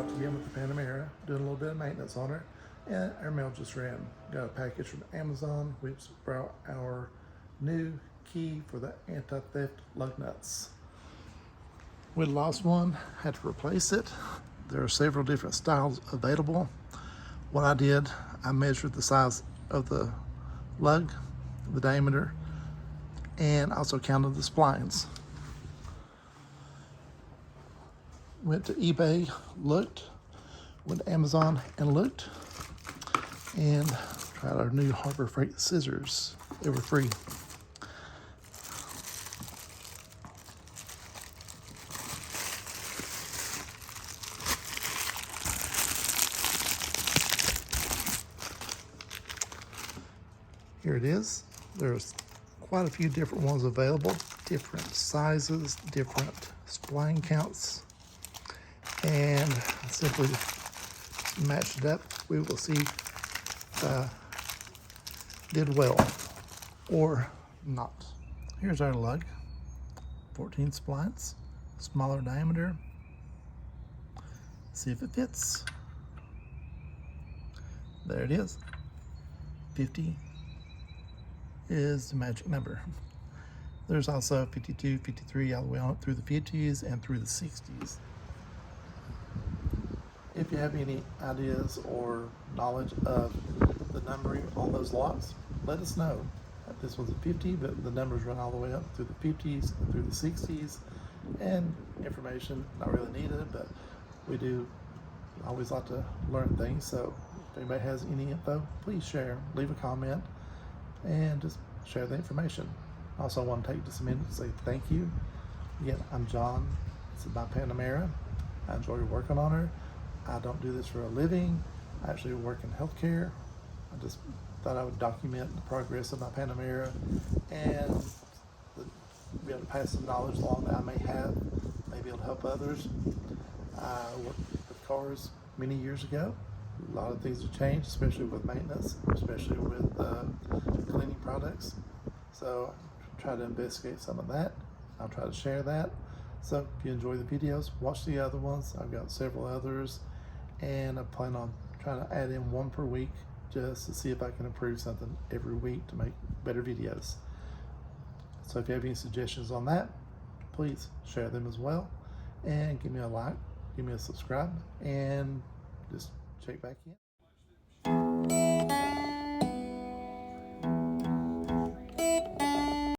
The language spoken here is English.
about to begin with the Panamera, doing a little bit of maintenance on her, and our mail just ran. Got a package from Amazon, which brought our new key for the anti-theft lug nuts. We lost one, had to replace it. There are several different styles available. What I did, I measured the size of the lug, the diameter, and also counted the splines. Went to eBay, looked, went to Amazon and looked, and tried our new Harbor Freight scissors. They were free. Here it is. There's quite a few different ones available, different sizes, different spline counts, and simply match it up. We will see if did well or not. Here's our lug, 14 splines, smaller diameter. See if it fits. There it is. 50 is the magic number. There's also 52, 53, all the way on up through the 50s and through the 60s. If you have any ideas or knowledge of the numbering on those locks, let us know. This one's a 50, but the numbers run all the way up through the 50s and through the 60s. And information, not really needed, but we do always like to learn things. So if anybody has any info, please share, leave a comment, and just share the information. I also want to take just a minute to say thank you. Again, I'm John. This is my Panamera. I enjoy working on her. I don't do this for a living. I actually work in healthcare. I just thought I would document the progress of my Panamera and be able to pass some knowledge along that I may have, maybe it'll help others. I worked with cars many years ago. A lot of things have changed, especially with maintenance, especially with cleaning products. So I try to investigate some of that. I'll try to share that. So if you enjoy the videos, watch the other ones. I've got several others, and I plan on trying to add in one per week just to see if I can improve something every week to make better videos. So if you have any suggestions on that, please share them as well, and give me a like, give me a subscribe, and just check back in.